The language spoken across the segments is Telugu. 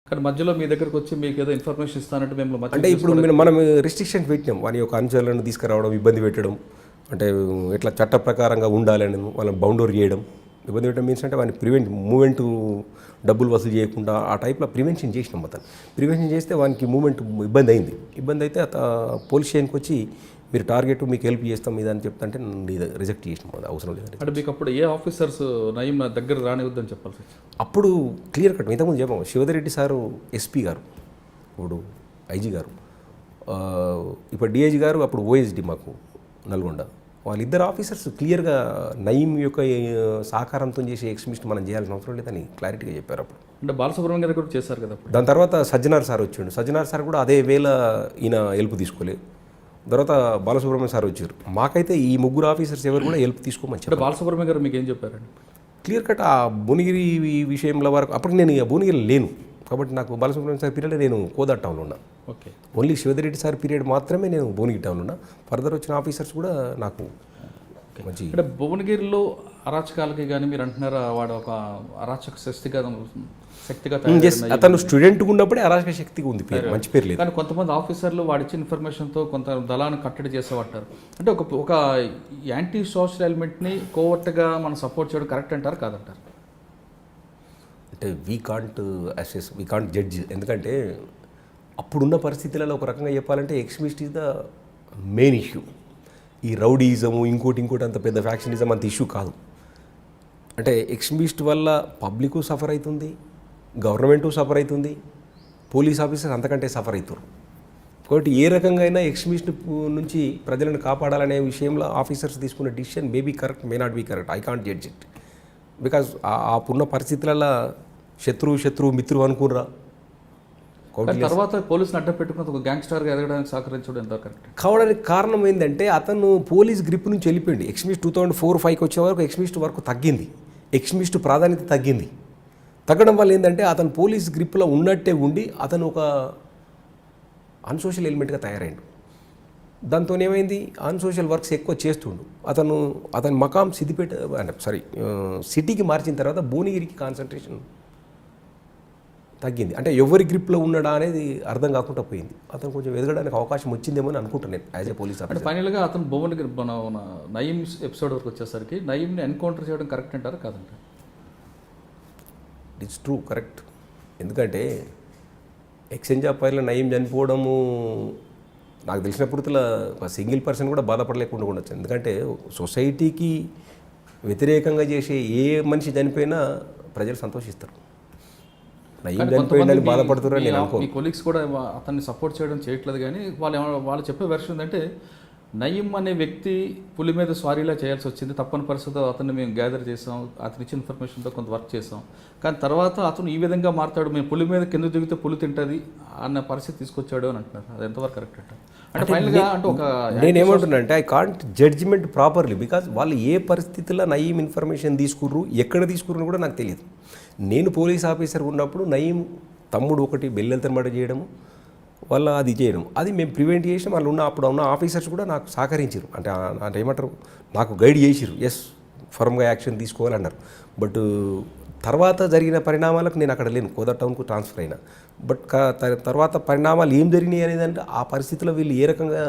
కానీ మధ్యలో మీ దగ్గరకు వచ్చి మీకు ఏదో ఇన్ఫర్మేషన్ ఇస్తానంటే మేము అంటే ఇప్పుడు మనం రిస్ట్రిక్షన్ పెట్టినాం, వాని యొక్క అనుచరులను తీసుకురావడం, ఇబ్బంది పెట్టడం, అంటే ఇట్లా చట్ట ప్రకారంగా ఉండాలని వాళ్ళని బౌండరీ చేయడం. ఇబ్బంది పెట్టడం మీన్స్ అంటే వాని మూమెంట్ డబ్బులు వసూలు చేయకుండా ఆ టైప్లో ప్రివెన్షన్ చేసినాం. అతను ప్రివెన్షన్ చేస్తే వానికి మూమెంట్ ఇబ్బంది అయింది. ఇబ్బంది అయితే పోలీస్ స్టేషన్కి వచ్చి మీరు టార్గెట్ మీకు హెల్ప్ చేస్తాం మీద అని చెప్తుంటే రిజెక్ట్ చేసినాం. అది అవసరం లేదంటే. అంటే మీకు అప్పుడు ఏ ఆఫీసర్స్ నయీం నా దగ్గర రానివద్దని చెప్పాల్సి వచ్చింది? అప్పుడు క్లియర్ కట్ ఇంతకుముందు చెప్పాము. శివధరెడ్డి సారు ఎస్పీ గారు, ఇప్పుడు ఐజీ గారు, ఇప్పుడు డిఐజీ గారు, అప్పుడు ఓఎస్డి మాకు నల్గొండ, వాళ్ళిద్దరు ఆఫీసర్స్ క్లియర్గా నయీం యొక్క సహకారంతో చేసే ఎక్స్ట్రీమిస్ట్ మనం చేయాల్సిన అవసరం లేదని క్లారిటీగా చెప్పారు అప్పుడు. అంటే బాలసుబ్రహ్మణ్యం గారు కూడా చేశారు కదా. దాని తర్వాత సజ్జనార్ సార్ వచ్చిండు. సజ్జనార్ సార్ కూడా అదే వేళ ఈయన హెల్ప్ తీసుకోలేదు. తర్వాత బాలసుబ్రహ్మణ్యం సార్ వచ్చారు. మాకైతే ఈ ముగ్గురు ఆఫీసర్స్ ఎవరు కూడా హెల్ప్ తీసుకోమని చెప్పారు. బాలసుబ్రహ్మణ్యం గారు మీకు ఏం చెప్పారండి? క్లియర్ కట్ ఆ భువనగిరి విషయంలో వరకు అప్పుడు నేను భువనగిరి లేను కాబట్టి నాకు బాలసుబ్రహ్మణ్యం సార్ పీరియడ్ నేను కోదాడ్ టౌన్లో ఉన్నా. Okay, only Shivadhar Reddy sir period మాత్రమే నేను భువనగిరి టౌన్లో ఉన్నా. ఫర్దర్ వచ్చిన ఆఫీసర్స్ కూడా నాకు మంచి. అంటే భువనగిరిలో అరాచకాలకి కానీ మీరు అంటున్నారా వాడు ఒక అరాచక శక్తిగా అతను స్టూడెంట్ ఉన్నప్పుడే అరాచక శక్తిగా ఉంది పేరు, మంచి పేరు లేదు. కానీ కొంతమంది ఆఫీసర్లు వాడి ఇచ్చిన ఇన్ఫర్మేషన్తో కొంత దళాన్ని కట్టడి చేసేవాటారు. అంటే ఒక యాంటీ సోషల్ ఎలిమెంట్ని కోవర్ట్గా మనం సపోర్ట్ చేయడం కరెక్ట్ అంటారు కాదంటారు? అంటే వీ కాంట్ జడ్జ్. ఎందుకంటే అప్పుడున్న పరిస్థితులలో ఒక రకంగా చెప్పాలంటే extremist is the main issue. ఈ రౌడీయిజము ఇంకోటి అంత పెద్ద ఫ్యాక్షనిజం అంత ఇష్యూ కాదు. అంటే ఎక్స్ట్రీమిస్ట్ వల్ల పబ్లిక్ సఫర్ అవుతుంది, గవర్నమెంటు సఫర్ అవుతుంది, పోలీస్ ఆఫీసర్స్ అంతకంటే సఫర్ అవుతారు. కాబట్టి ఏ రకంగా అయినా ఎక్స్ట్రీమిస్ట్ నుంచి ప్రజలను కాపాడాలనే విషయంలో ఆఫీసర్స్ తీసుకున్న decision may be correct, may not be correct. I can't judge it because అప్పుడున్న పరిస్థితులలో శత్రువు మిత్రువు అనుకుర్రా. తర్వాత పోలీసులు అడ్డం పెట్టుకుని ఒక గ్యాంగ్స్టర్గా ఎదగడానికి సహకరించడం ఎంత కరెక్ట్ కావడానికి కారణం ఏంటంటే అతను పోలీస్ గ్రిప్ నుంచి వెళ్ళిపోయింది. ఎక్స్ట్రీమిస్ట్ 2004-05 వచ్చే వరకు ఎక్స్ట్రీమిస్ట్ వరకు తగ్గింది, ఎక్స్ట్రీమిస్ట్ ప్రాధాన్యత తగ్గింది. తగ్గడం వల్ల ఏంటంటే అతను పోలీస్ గ్రిప్లో ఉన్నట్టే ఉండి అతను ఒక అన్సోషల్ ఎలిమెంట్గా తయారైండు. దాంతో ఏమైంది, అన్సోషల్ వర్క్స్ ఎక్కువ చేస్తుండు. అతని మకాం సిటీకి మార్చిన తర్వాత భువనగిరికి కాన్సన్ట్రేషన్ తగ్గింది. అంటే ఎవరి గ్రిప్లో ఉన్నాడా అనేది అర్థం కాకుండా పోయింది. అతను కొంచెం ఎదగడానికి అవకాశం వచ్చిందేమో అని అనుకుంటాను యాజ్ ఏ పోలీస్ ఆఫీసర్. ఫైనల్గా అతను భువనగిరి నయీం ఎపిసోడ్ వరకు వచ్చేసరికి నయీంని ఎన్కౌంటర్ చేయడం కరెక్ట్ అంటారా కాదంట? It's true, correct. ఎందుకంటే ఎక్స్చేంజ్ ఆఫ్ ఫైర్లో నయీం చనిపోవడము నాకు తెలిసినప్పుడు ఒక సింగిల్ పర్సన్ కూడా బాధపడలేకుండా ఉండొచ్చు. ఎందుకంటే సొసైటీకి వ్యతిరేకంగా చేసే ఏ మనిషి చనిపోయినా ప్రజలు సంతోషిస్తారు. నయీం చనిపోయిందని బాధపడుతున్నారు నేను అనుకో. మీ కొలీగ్స్ కూడా అతన్ని సపోర్ట్ చేయట్లేదు. కానీ వాళ్ళు చెప్పే వెర్షన్ ఏంటంటే నయీం అనే వ్యక్తి పులి మీద స్వారీలా చేయాల్సి వచ్చింది, తప్పని పరిస్థితిలో అతన్ని మేము గ్యాదర్ చేసాం, అతని ఇచ్చిన ఇన్ఫర్మేషన్తో కొంత వర్క్ చేసాం, కానీ తర్వాత అతను ఈ విధంగా మారుతాడు, మేము పులి మీద కింద దిగితే పులి తింటుంది అన్న పరిస్థితి తీసుకొచ్చాడు అని అంటున్నారు. అది ఎంతవరకు కరెక్ట్ అంటారు? అంటే ఫైనల్గా అంటే ఒక నేనేమంటున్నా అంటే I can't judgement properly because వాళ్ళు ఏ పరిస్థితుల్లో నయీం ఇన్ఫర్మేషన్ తీసుకుర్రు, ఎక్కడ తీసుకుర్రు కూడా నాకు తెలియదు. నేను పోలీస్ ఆఫీసర్ ఉన్నప్పుడు నయీం తమ్ముడు ఒకటి బెల్లెలతో మర్డర్ చేయడము వల్ల అది చేయడం, అది మేము ప్రివెంట్ చేసినాం. వాళ్ళు అప్పుడు ఉన్న ఆఫీసర్స్ కూడా నాకు సహకరించారు. అంటే ఏమంటారు, నాకు గైడ్ చేసిరు, ఎస్ ఫర్మ్గా యాక్షన్ తీసుకోవాలన్నారు. బట్ తర్వాత జరిగిన పరిణామాలకు నేను అక్కడ లేను, కోదాడ్ టౌన్కు ట్రాన్స్ఫర్ అయినా. బట్ తర్వాత పరిణామాలు ఏం జరిగినాయి అనేది అంటే ఆ పరిస్థితిలో వీళ్ళు ఏ రకంగా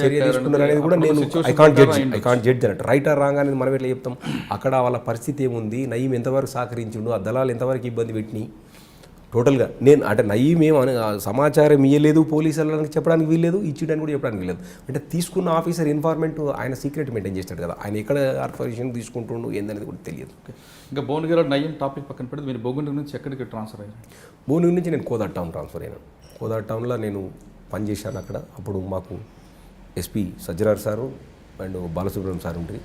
చర్య తీసుకున్నారు అనేది కూడా నేను ఐ కాంట్ జడ్జ్ అన్నట్టు. రైట్ ఆర్ రాంగ్ అనేది మనం ఎట్లా చెప్తాం? అక్కడ వాళ్ళ పరిస్థితి ఏముంది, నయీం ఎంతవరకు సహకరించిండు, ఆ దళాలు ఎంతవరకు ఇబ్బంది పెట్టినాయి టోటల్గా. నేను అంటే నయీం సమాచారం ఇవ్వలేదు పోలీసు వాళ్ళకి చెప్పడానికి వీల్లేదు, ఇచ్చేయడానికి కూడా చెప్పడానికి వీల్లేదు. అంటే తీసుకున్న ఆఫీసర్ ఇన్ఫార్మెంట్ ఆయన సీక్రెట్ మెయింటైన్ చేస్తాడు కదా, ఆయన ఎక్కడ ఇన్ఫర్మేషన్ తీసుకుంటుండు ఏందనేది కూడా తెలియదు. ఇంకా భువనగిరిలో నయీం టాపిక్ పక్కన పెడితే మీరు భువనగిరి నుంచి ఎక్కడికి ట్రాన్స్ఫర్ అయ్యారు? భువనగిరి నుంచి నేను కోదాడ్ టౌన్ ట్రాన్స్ఫర్ అయినాను. కోదాడ్ టౌన్లో నేను పనిచేశాను అక్కడ. అప్పుడు మాకు SP Sajjanar sir and Balasubrahmanyam sir ఉంటుంది.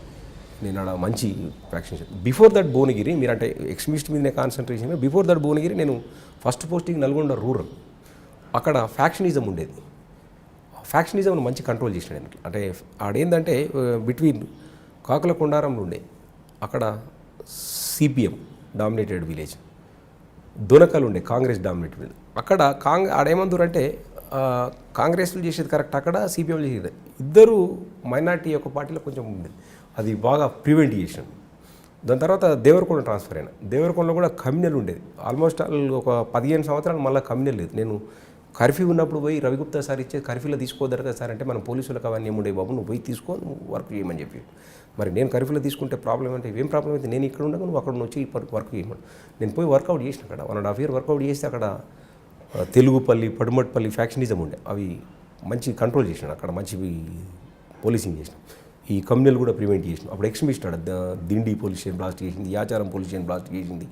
నేను అక్కడ మంచి ఫ్యాక్షన్. బిఫోర్ దట్ భువనగిరి మీరు అంటే ఎక్స్ట్రీమిస్ట్ మీదనే కాన్సన్ట్రేషన్. బిఫోర్ దట్ భువనగిరి నేను ఫస్ట్ పోస్టింగ్ నల్గొండ రూరల్. అక్కడ ఫ్యాక్షనిజం ఉండేది. ఫ్యాక్షనిజంను మంచి కంట్రోల్ చేసినాడు. అంటే ఆడేందంటే బిట్వీన్ కాకుల కొండారంలో ఉండే అక్కడ సిపిఎం డామినేటెడ్ విలేజ్, దొనకలు ఉండే కాంగ్రెస్ డామినేటెడ్ విలేజ్. అక్కడ ఆడేమందరు అంటే కాంగ్రెస్లు చేసేది కరెక్ట్, అక్కడ సిపిఎం చేసేది. ఇద్దరు మైనార్టీ యొక్క పార్టీలో కొంచెం ఉండేది, అది బాగా ప్రివెంట్ చేసాం. దాని తర్వాత దేవరకొండ ట్రాన్స్ఫర్ అయినా. దేవరకొండలో కూడా కమ్యూనల్ ఉండేది. ఆల్మోస్ట్ ఒక 15 సంవత్సరాలు మళ్ళీ కమ్యూనల్ లేదు. నేను కర్ఫ్యూ ఉన్నప్పుడు పోయి రవిగుప్తా సార్ ఇచ్చే కర్ఫ్యూలో తీసుకోదరు కదా సార్ అంటే, మనం పోలీసులకు అవన్నీ ఏముండే బాబు, నువ్వు పోయి తీసుకో, నువ్వు వర్క్ చేయమని చెప్పి. మరి నేను కర్ఫ్యూలో తీసుకుంటే ప్రాబ్లం అంటే, ఏం ప్రాబ్లం అయితే నేను ఇక్కడ ఉండగా నువ్వు అక్కడ వచ్చి వర్క్ చేయమని. నేను పోయి వర్కౌట్ చేసిన అక్కడ 1.5 year వర్కౌట్ చేస్తే అక్కడ తెలుగుపల్లి, పడుమట్పల్లి ఫ్యాక్షనిజం ఉండే, అవి మంచి కంట్రోల్ చేసినాడు. అక్కడ మంచి పోలీసింగ్ చేసిన. ఈ కమ్యూనల్ కూడా ప్రివెంట్ చేసిన. అప్పుడు ఎక్స్ట్రీమిస్ట్ ఆడ దిండి పోలీస్ స్టేషన్ బ్లాస్ట్ చేసింది, యాచారం పోలీస్ స్టేషన్ బ్లాస్ట్ చేసింది.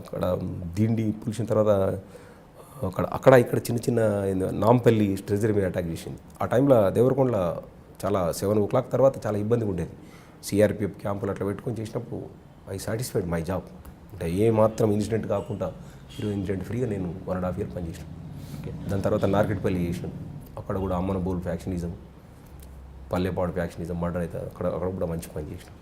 అక్కడ దిండి పోలీస్ తర్వాత అక్కడ ఇక్కడ చిన్న చిన్న నాంపల్లి ట్రెజరీ మీద అటాక్ చేసింది. ఆ టైంలో దేవరకొండలో చాలా 7 o'clock తర్వాత చాలా ఇబ్బందిగా ఉండేది. సిఆర్పిఎఫ్ క్యాంపులు అట్లా పెట్టుకొని చేసినప్పుడు ఐ సాటిస్ఫైడ్ మై జాబ్. అంటే ఏ మాత్రం ఇన్సిడెంట్ కాకుండా ఇన్సిడెంట్ ఫ్రీగా నేను 1.5 year పనిచేసాను. దాని తర్వాత నార్కెట్పల్లి చేసాను. అక్కడ కూడా అమ్మన బోల్ ఫ్యాక్షనిజం, పల్లెపాడు ఫ్యాక్షనిజం మర్డర్ అయితే అక్కడ కూడా మంచి పని చేసినాను.